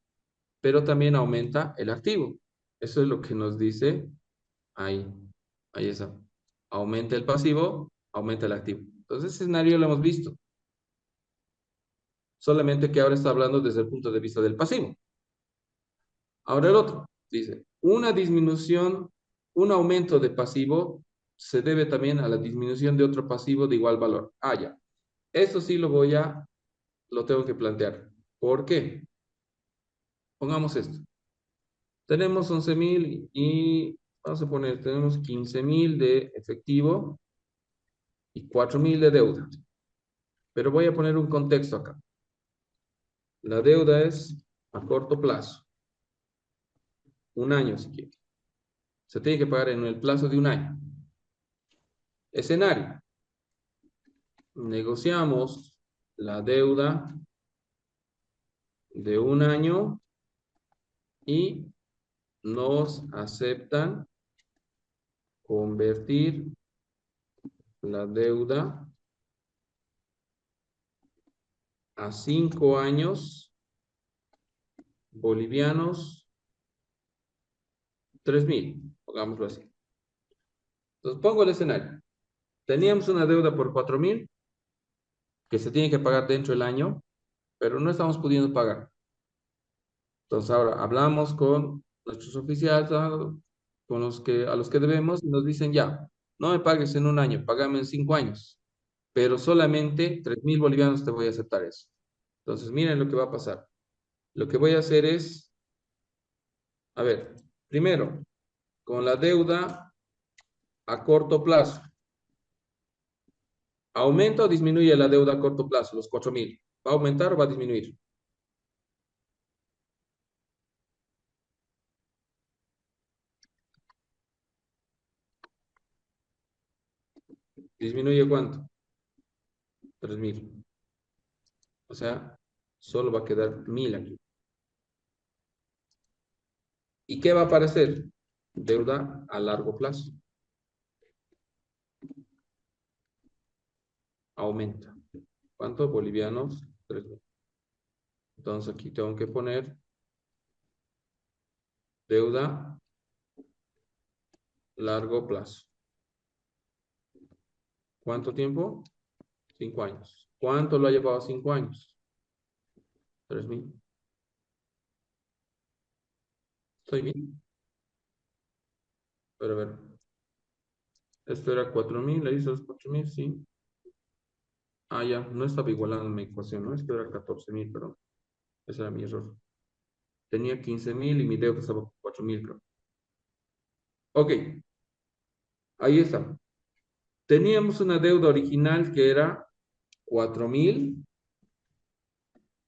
pero también aumenta el activo. Eso es lo que nos dice ahí. Ahí está. Aumenta el pasivo, aumenta el activo. Entonces, ese escenario lo hemos visto. Solamente que ahora está hablando desde el punto de vista del pasivo. Ahora el otro, dice, una disminución, un aumento de pasivo se debe también a la disminución de otro pasivo de igual valor. Ah, ya. Esto sí lo tengo que plantear. ¿Por qué? Pongamos esto. Tenemos 11.000 y vamos a poner, tenemos 15.000 de efectivo y 4.000 de deuda. Pero voy a poner un contexto acá. La deuda es a corto plazo, un año si quiere. Se tiene que pagar en el plazo de un año. Escenario. Negociamos la deuda de un año y nos aceptan convertir la deuda a 5 años bolivianos 3.000, pongámoslo así. Entonces pongo el escenario. Teníamos una deuda por 4.000 que se tiene que pagar dentro del año, pero no estamos pudiendo pagar. Entonces ahora hablamos con nuestros oficiales, con a los que debemos, y nos dicen ya, no me pagues en un año, págame en 5 años, pero solamente 3.000 bolivianos te voy a aceptar eso. Entonces miren lo que va a pasar. Lo que voy a hacer es, a ver, primero, con la deuda a corto plazo. ¿Aumenta o disminuye la deuda a corto plazo, los 4.000? ¿Va a aumentar o va a disminuir? ¿Disminuye cuánto? 3.000. O sea, solo va a quedar 1.000 aquí. ¿Y qué va a aparecer? Deuda a largo plazo. Aumenta. ¿Cuántos bolivianos? 3.000. Entonces aquí tengo que poner deuda largo plazo. ¿Cuánto tiempo? 5 años. ¿Cuánto lo ha llevado 5 años? 3.000. ¿Estoy bien? Pero a ver. Esto era 4.000, le hizo los 4.000, sí. Ah, ya, no estaba igualando mi ecuación, ¿no? Esto era 14.000, perdón. Ese era mi error. Tenía 15.000 y mi deuda estaba por 4.000, creo. Ok, ahí está. Teníamos una deuda original que era 4.000,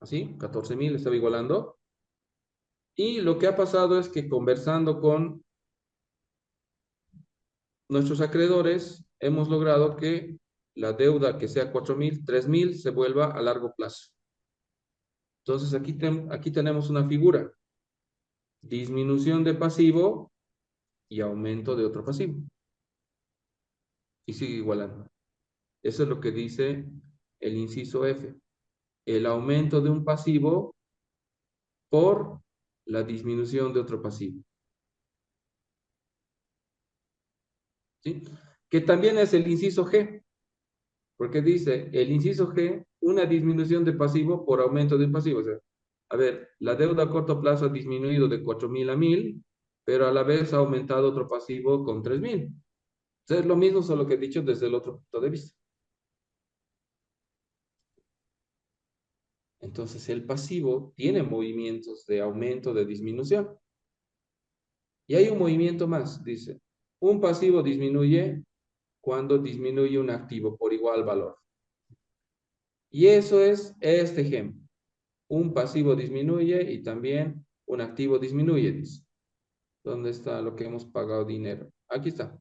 así, 14.000, estaba igualando. Y lo que ha pasado es que conversando con nuestros acreedores, hemos logrado que la deuda que sea 4.000, 3.000 se vuelva a largo plazo. Entonces aquí tenemos una figura. Disminución de pasivo y aumento de otro pasivo. Y sigue igualando. Eso es lo que dice el inciso F. El aumento de un pasivo por la disminución de otro pasivo. ¿Sí? Que también es el inciso G, porque dice el inciso G, una disminución de pasivo por aumento de un pasivo. O sea, a ver, la deuda a corto plazo ha disminuido de 4.000 a 1.000, pero a la vez ha aumentado otro pasivo con 3.000. Entonces es lo mismo, solo que he dicho desde el otro punto de vista. Entonces el pasivo tiene movimientos de aumento, de disminución. Y hay un movimiento más, dice, un pasivo disminuye cuando disminuye un activo por igual valor. Y eso es este ejemplo. Un pasivo disminuye y también un activo disminuye, dice. ¿Dónde está lo que hemos pagado dinero? Aquí está.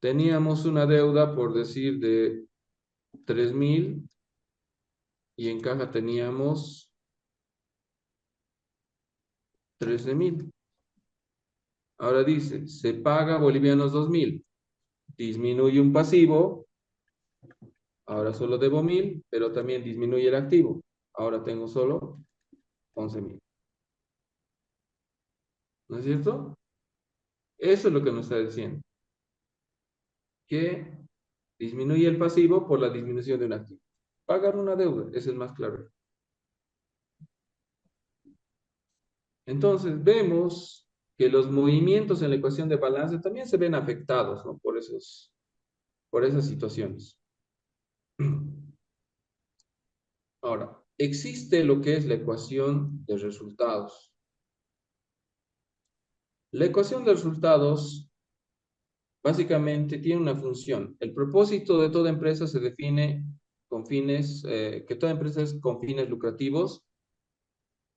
Teníamos una deuda, por decir, de 3.000 y en caja teníamos 13.000. Ahora dice, se paga bolivianos 2.000. Disminuye un pasivo, ahora solo debo 1.000, pero también disminuye el activo. Ahora tengo solo 11.000. ¿No es cierto? Eso es lo que nos está diciendo. Que disminuye el pasivo por la disminución de un activo. Pagar una deuda, ese es más claro. Entonces, vemos que los movimientos en la ecuación de balance también se ven afectados, ¿no? Por esas situaciones. Ahora, existe lo que es la ecuación de resultados. La ecuación de resultados básicamente tiene una función. El propósito de toda empresa se define con fines, que toda empresa es con fines lucrativos,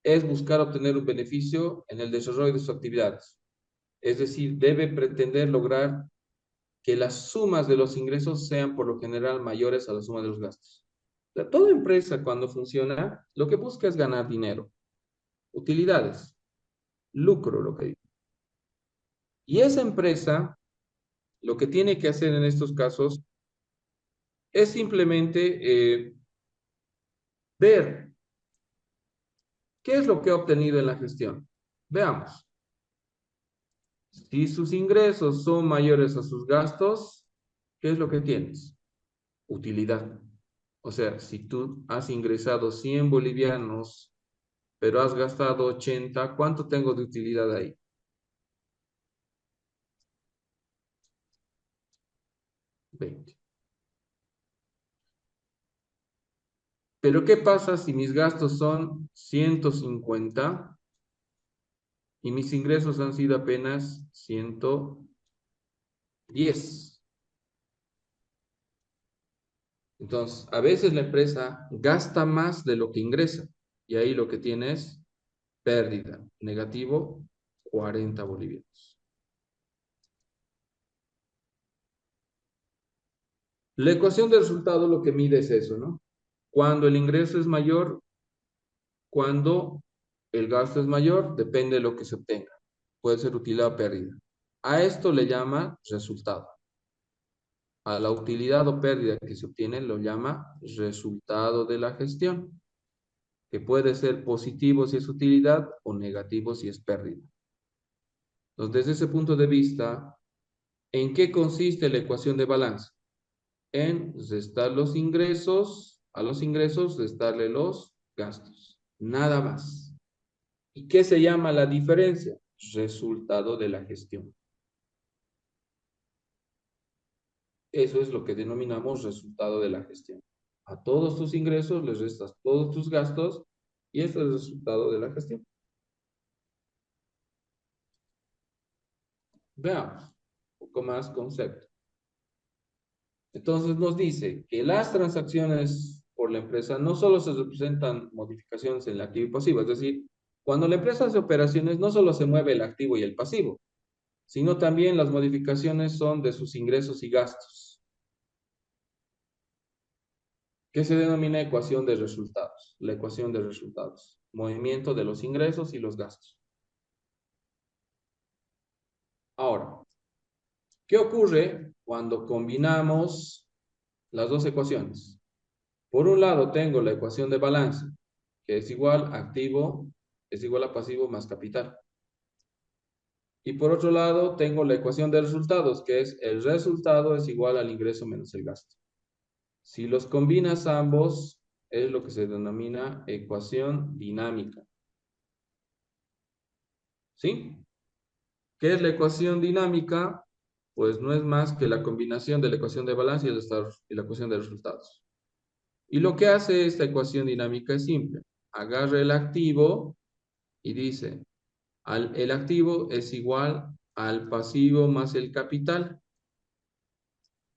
es buscar obtener un beneficio en el desarrollo de sus actividades. Es decir, debe pretender lograr que las sumas de los ingresos sean por lo general mayores a la suma de los gastos. O sea, toda empresa cuando funciona, lo que busca es ganar dinero. utilidades, lucro, lo que digo. Y esa empresa, lo que tiene que hacer en estos casos es simplemente ver qué es lo que ha obtenido en la gestión. Veamos. Si sus ingresos son mayores a sus gastos, ¿qué es lo que tienes? Utilidad. O sea, si tú has ingresado 100 bolivianos, pero has gastado 80, ¿cuánto tengo de utilidad ahí? 20. Pero ¿qué pasa si mis gastos son 150 y mis ingresos han sido apenas 110? Entonces, a veces la empresa gasta más de lo que ingresa y ahí lo que tiene es pérdida, negativo 40 bolivianos. La ecuación de resultado lo que mide es eso, ¿no? Cuando el ingreso es mayor, cuando el gasto es mayor, depende de lo que se obtenga. Puede ser utilidad o pérdida. A esto le llama resultado. A la utilidad o pérdida que se obtiene lo llama resultado de la gestión, que puede ser positivo si es utilidad o negativo si es pérdida. Entonces, desde ese punto de vista, ¿en qué consiste la ecuación de balance? En restar los ingresos, a los ingresos restarle los gastos. Nada más. ¿Y qué se llama la diferencia? Resultado de la gestión. Eso es lo que denominamos resultado de la gestión. A todos tus ingresos les restas todos tus gastos y eso es el resultado de la gestión. Veamos un poco más concepto. Entonces nos dice que las transacciones por la empresa no solo se representan modificaciones en el activo y pasivo, es decir, cuando la empresa hace operaciones no solo se mueve el activo y el pasivo, sino también las modificaciones son de sus ingresos y gastos, que se denomina ecuación de resultados, la ecuación de resultados, movimiento de los ingresos y los gastos. Ahora, ¿qué ocurre cuando combinamos las dos ecuaciones? Por un lado tengo la ecuación de balance, que es igual a activo, es igual a pasivo más capital. Y por otro lado tengo la ecuación de resultados, que es el resultado es igual al ingreso menos el gasto. Si los combinas ambos, es lo que se denomina ecuación dinámica. ¿Sí? ¿Qué es la ecuación dinámica? Pues no es más que la combinación de la ecuación de balance y la ecuación de resultados. Y lo que hace esta ecuación dinámica es simple. Agarra el activo y dice, el activo es igual al pasivo más el capital,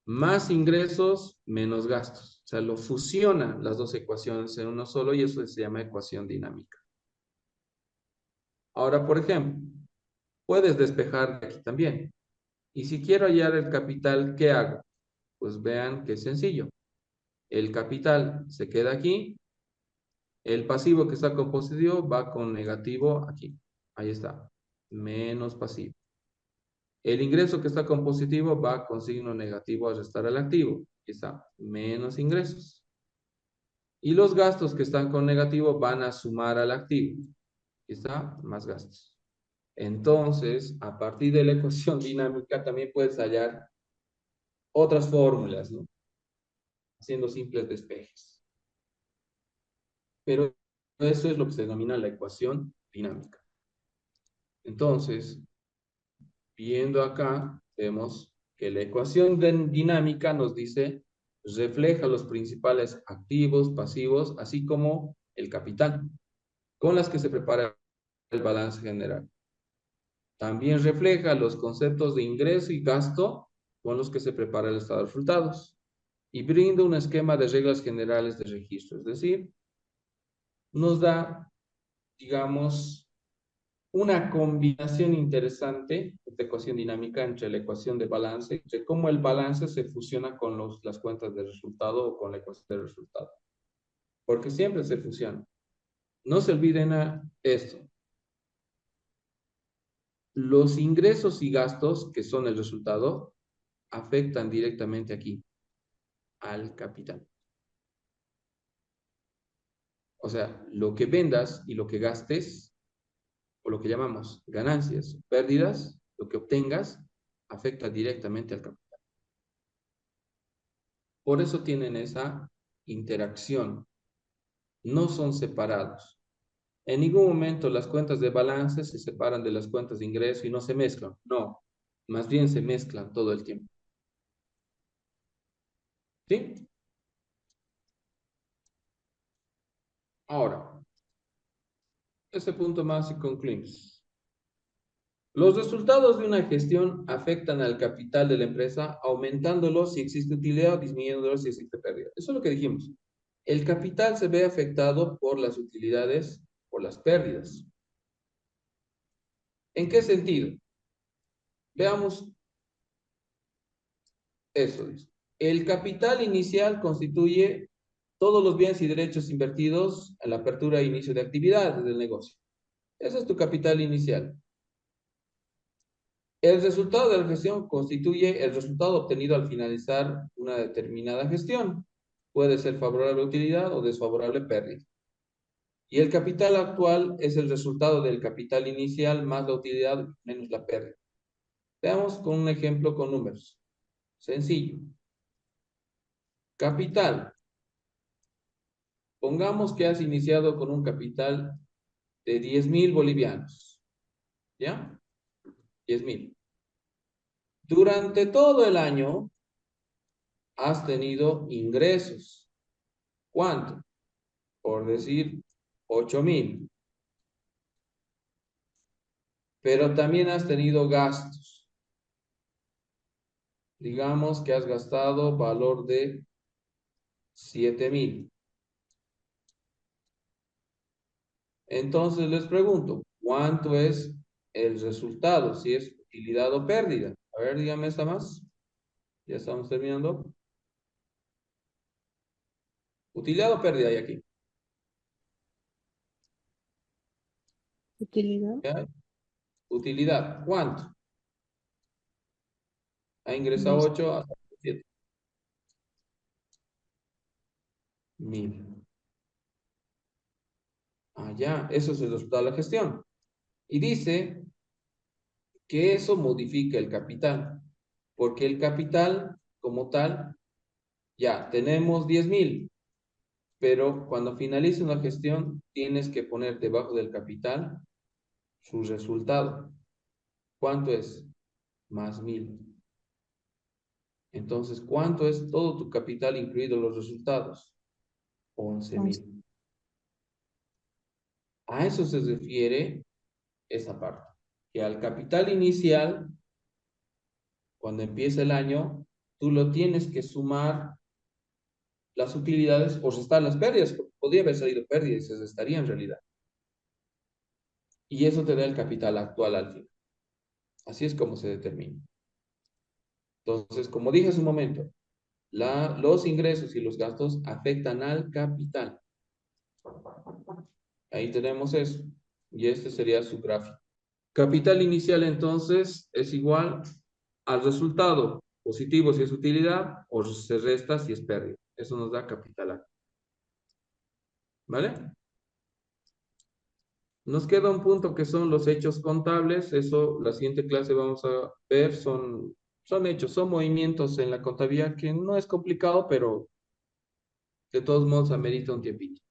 más ingresos menos gastos. O sea, lo fusiona las dos ecuaciones en uno solo y eso se llama ecuación dinámica. Ahora, por ejemplo, puedes despejar de aquí también. Y si quiero hallar el capital, ¿qué hago? Pues vean que es sencillo. El capital se queda aquí, el pasivo que está con positivo va con negativo aquí. Ahí está, menos pasivo. El ingreso que está con positivo va con signo negativo a restar al activo. Aquí está, menos ingresos. Y los gastos que están con negativo van a sumar al activo. Aquí está, más gastos. Entonces, a partir de la ecuación dinámica también puedes hallar otras fórmulas, ¿no? Haciendo simples despejes. Pero eso es lo que se denomina la ecuación dinámica. Entonces, viendo acá, vemos que la ecuación dinámica nos dice, refleja los principales activos, pasivos, así como el capital, con las que se prepara el balance general. También refleja los conceptos de ingreso y gasto con los que se prepara el estado de resultados y brinda un esquema de reglas generales de registro, es decir, nos da, digamos, una combinación interesante de ecuación dinámica entre la ecuación de balance, entre cómo el balance se fusiona con las cuentas de resultado o con la ecuación de resultado, porque siempre se fusiona. No se olviden esto. Los ingresos y gastos, que son el resultado, afectan directamente aquí, al capital. O sea, lo que vendas y lo que gastes, o lo que llamamos ganancias, pérdidas, lo que obtengas, afecta directamente al capital. Por eso tienen esa interacción. No son separados. En ningún momento las cuentas de balance se separan de las cuentas de ingreso y no se mezclan. No, más bien se mezclan todo el tiempo. ¿Sí? Ahora, ese punto más y concluimos. Los resultados de una gestión afectan al capital de la empresa, aumentándolo si existe utilidad o disminuyéndolo si existe pérdida. Eso es lo que dijimos. El capital se ve afectado por las utilidades, por las pérdidas. ¿En qué sentido? Veamos eso. Dice. El capital inicial constituye todos los bienes y derechos invertidos en la apertura e inicio de actividades del negocio. Ese es tu capital inicial. El resultado de la gestión constituye el resultado obtenido al finalizar una determinada gestión. Puede ser favorable utilidad o desfavorable pérdida. Y el capital actual es el resultado del capital inicial más la utilidad menos la pérdida. Veamos con un ejemplo con números. Sencillo. Capital. Pongamos que has iniciado con un capital de 10.000 bolivianos. ¿Ya? 10.000. Durante todo el año has tenido ingresos. ¿Cuánto? Por decir 8.000. Pero también has tenido gastos. Digamos que has gastado valor de 7.000. Entonces les pregunto, ¿cuánto es el resultado? Si es utilidad o pérdida. A ver, dígame esta más. Ya estamos terminando. Utilidad o pérdida hay aquí. Utilidad. ¿Ya? Utilidad. ¿Cuánto? Ha ingresado Listo. 8 hasta 7.000. Ah, ya. Eso es el resultado de la gestión. Y dice que eso modifica el capital. Porque el capital, como tal, ya tenemos 10.000. Pero cuando finalice una gestión, tienes que poner debajo del capital su resultado. ¿Cuánto es? Más 1.000. Entonces, ¿cuánto es todo tu capital incluido los resultados? 11.000. A eso se refiere esa parte. Que al capital inicial, cuando empieza el año, tú lo tienes que sumar las utilidades o restar las pérdidas, porque podría haber salido pérdida y se restaría en realidad. Y eso te da el capital actual al final. Así es como se determina. Entonces, como dije hace un momento, los ingresos y los gastos afectan al capital. Ahí tenemos eso. Y este sería su gráfico. Capital inicial entonces es igual al resultado positivo si es utilidad o se resta si es pérdida. Eso nos da capital actual. ¿Vale? Nos queda un punto que son los hechos contables. Eso la siguiente clase vamos a ver. Son hechos, son movimientos en la contabilidad que no es complicado, pero de todos modos amerita un tiempito.